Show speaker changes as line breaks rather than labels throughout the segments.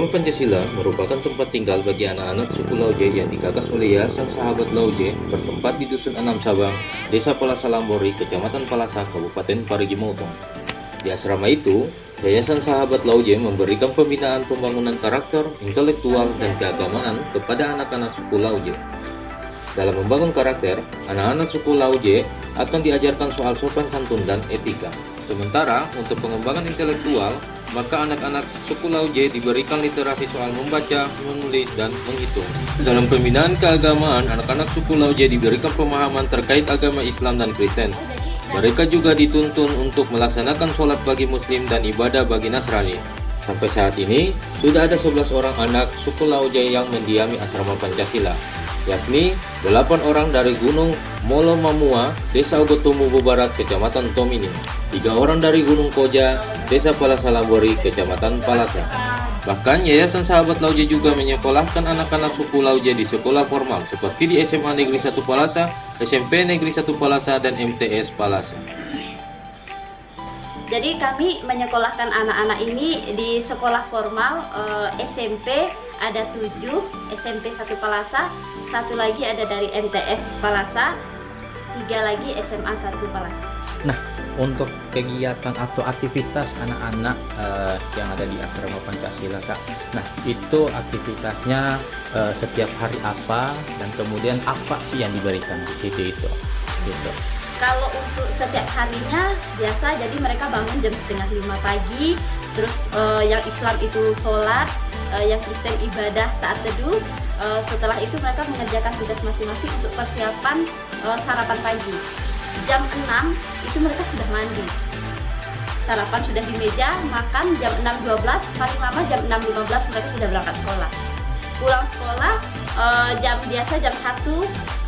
Asrama Pancasila merupakan tempat tinggal bagi anak-anak suku Lauje yang digagas oleh Yayasan Sahabat Lauje bertempat di Dusun Enam Sabang, Desa Palasa Lambori, Kecamatan Palasa, Kabupaten Parigi Motong. Di asrama itu, Yayasan Sahabat Lauje memberikan pembinaan pembangunan karakter, intelektual, dan keagamaan kepada anak-anak suku Lauje. Dalam membangun karakter, anak-anak suku Lauje akan diajarkan soal sopan santun dan etika. Sementara untuk pengembangan intelektual, maka anak-anak suku Lauje diberikan literasi soal membaca, menulis, dan menghitung. Dalam pembinaan keagamaan, anak-anak suku Lauje diberikan pemahaman terkait agama Islam dan Kristen. Mereka juga dituntun untuk melaksanakan sholat bagi Muslim dan ibadah bagi Nasrani. Sampai saat ini, sudah ada 11 orang anak suku Lauje yang mendiami asrama Pancasila, yakni 8 orang dari Gunung Molo Mamua, Desa Ogotomubo Barat, Kecamatan Tomini, 3 orang dari Gunung Koja, Desa Palasa Lambori, Kecamatan Palasa. Bahkan Yayasan Sahabat Lauje juga menyekolahkan anak-anak suku Lauje di sekolah formal seperti di SMA Negeri 1 Palasa, SMP Negeri 1 Palasa, dan MTS Palasa.
Jadi kami menyekolahkan anak-anak ini di sekolah formal, SMP ada 7, SMP 1 Palasa, 1 lagi ada dari MTS Palasa, 3 lagi SMA 1 Palasa.
Nah, untuk kegiatan atau aktivitas anak-anak yang ada di asrama Pancasila, Kak. Nah, itu aktivitasnya setiap hari apa dan kemudian apa sih yang diberikan di situ itu? Gitu.
Kalau untuk setiap harinya biasa, jadi mereka bangun jam setengah 5 pagi, terus yang Islam itu sholat, yang Kristen ibadah saat teduh. Setelah itu mereka mengerjakan tugas masing-masing untuk persiapan sarapan pagi. Jam 6 itu mereka sudah mandi, sarapan sudah di meja, makan jam 6.12, paling lama jam 6.15 mereka sudah berangkat sekolah. Pulang sekolah biasa jam 1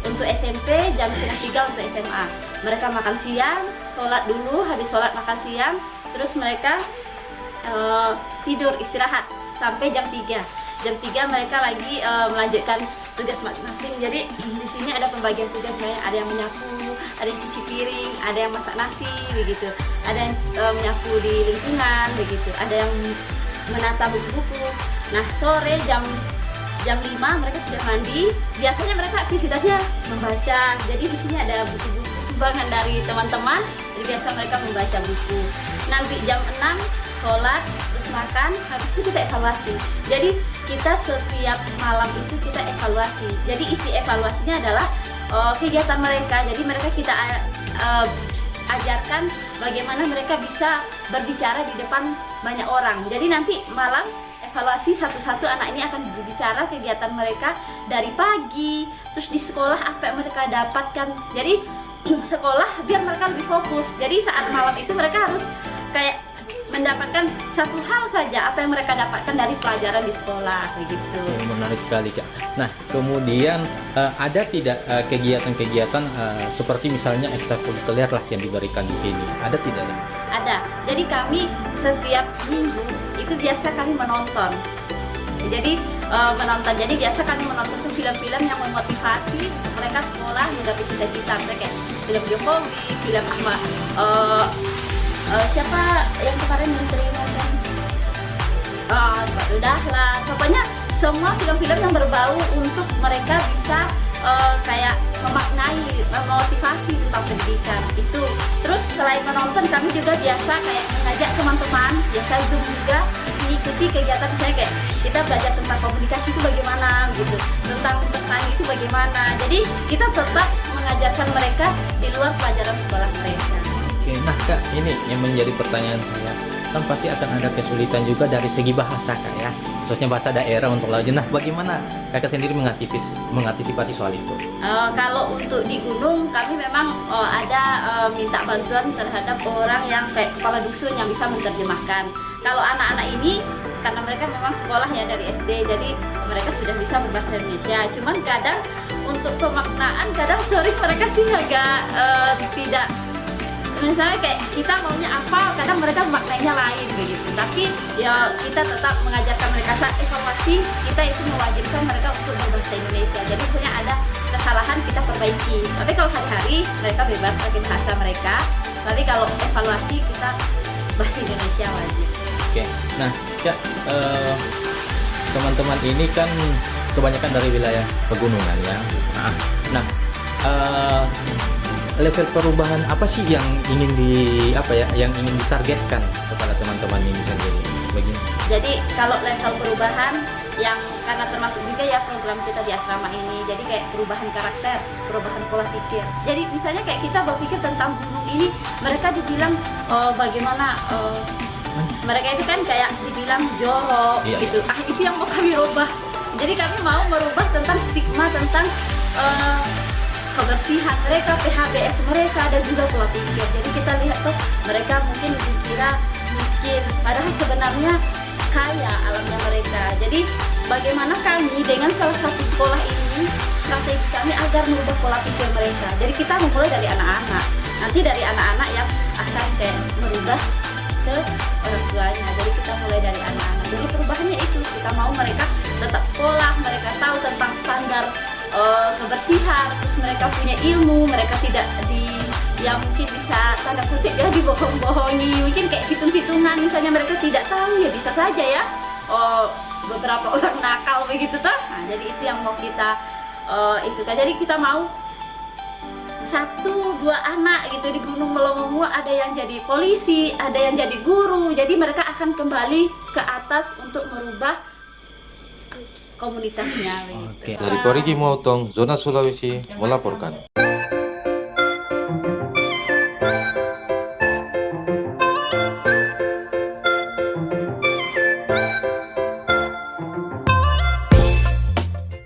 untuk SMP, jam setengah 3 untuk SMA. Mereka makan siang, sholat dulu, habis sholat makan siang, terus mereka tidur istirahat sampai jam 3. Jam 3 mereka lagi melanjutkan tugas masing-masing. Jadi di sini ada pembagian tugas, ada yang menyapu, ada yang cuci piring, ada yang masak nasi begitu, ada yang menyapu di lingkungan begitu, ada yang menata buku-buku. Nah, sore jam 5 mereka sudah mandi. Biasanya mereka aktivitasnya membaca. Jadi di sini ada buku-buku sumbangan dari teman-teman. Jadi biasa mereka membaca buku. Nanti jam 6 sholat, terus makan, habis itu kita evaluasi. Jadi kita setiap malam itu kita evaluasi. Jadi isi evaluasinya adalah kegiatan mereka. Jadi mereka kita ajarkan bagaimana mereka bisa berbicara di depan banyak orang. Jadi nanti malam evaluasi satu-satu anak ini akan berbicara kegiatan mereka dari pagi, terus di sekolah apa yang mereka dapatkan. Jadi sekolah biar mereka lebih fokus. Jadi saat malam itu mereka harus kayak mendapatkan satu hal saja apa yang mereka dapatkan dari pelajaran di sekolah begitu.
Menarik sekali, Kak. Nah, kemudian ada tidak kegiatan-kegiatan seperti misalnya ekstrakurikuler lah yang diberikan di sini? Ada tidak?
Ada. Jadi kami setiap minggu itu biasa kami menonton. Jadi menonton. Jadi biasa kami menonton tuh film-film yang memotivasi mereka sekolah menggapai cita-cita. Kayak film Jokowi, film Ahmad. Siapa yang kemarin menteri ngomong? Pak Dahlan. Pokoknya semua film-film yang berbau untuk mereka bisa kayak memaknai, memotivasi tentang pendidikan itu. Terus selain menonton, kami juga biasa kayak mengajak teman-teman, biasa Zoom juga mengikuti kegiatan misalnya kayak kita belajar tentang komunikasi itu bagaimana gitu, tentang bertani itu bagaimana. Jadi kita tetap mengajarkan mereka di luar pelajaran sekolah mereka.
Oke, nah Kak, ini yang menjadi pertanyaan saya. Kan pasti akan ada kesulitan juga dari segi bahasa, Kak, ya. Khususnya bahasa daerah untuk Lauje. Nah, bagaimana Kakak sendiri mengantisipasi soal itu?
Kalau untuk di gunung, kami memang ada minta bantuan terhadap orang yang kayak kepala dusun yang bisa menerjemahkan. Kalau anak-anak ini, karena mereka memang sekolah ya dari SD, jadi mereka sudah bisa berbahasa Indonesia. Cuman kadang untuk pemaknaan, kadang sering mereka sih agak tidak. Misalnya kayak kita maunya apa, kadang mereka maknanya lain begitu. Tapi ya kita tetap mengajarkan mereka saat evaluasi, kita itu mewajibkan mereka untuk berbahasa Indonesia. Jadi misalnya ada kesalahan kita perbaiki. Tapi kalau hari-hari mereka bebas pakai bahasa mereka. Tapi kalau evaluasi kita bahasa Indonesia wajib.
Oke, nah ya teman-teman ini kan kebanyakan dari wilayah pegunungan ya. Nah, level perubahan apa sih yang ingin yang ingin ditargetkan kepada teman-teman ini sendiri?
Jadi kalau level perubahan yang karena termasuk juga ya program kita di asrama ini, jadi kayak perubahan karakter, perubahan pola pikir. Jadi misalnya kayak kita berpikir tentang gunung ini, mereka dibilang bagaimana mereka itu kan kayak dibilang jorok gitu. Itu yang mau kami rubah. Jadi kami mau merubah tentang stigma tentang kebersihan mereka, PHBS mereka, dan juga pola pikir. Jadi kita lihat tuh mereka mungkin dikira miskin, padahal sebenarnya kaya alamnya mereka. Jadi bagaimana kami dengan salah satu sekolah ini, strategi kami agar merubah pola pikir mereka. Jadi kita memulai dari anak-anak, nanti dari anak-anak yang akan kayak merubah ke orang tuanya. Jadi kita mulai dari anak-anak. Jadi perubahannya itu, kita mau mereka tetap sekolah, mereka tahu tentang standar kebersihan, terus mereka punya ilmu, mereka tidak yang mungkin bisa tanda kutip ya dibohong-bohongi, mungkin kayak hitung-hitungan misalnya mereka tidak tahu, ya bisa saja ya beberapa orang nakal begitu toh. Nah, jadi itu yang mau kita itu kan. Jadi kita mau 1-2 anak gitu di Gunung Melongongu, ada yang jadi polisi, ada yang jadi guru. Jadi mereka akan kembali ke atas untuk merubah komunitasnya.
Oke.
Dari Parigi Motong, Zona Sulawesi melaporkan.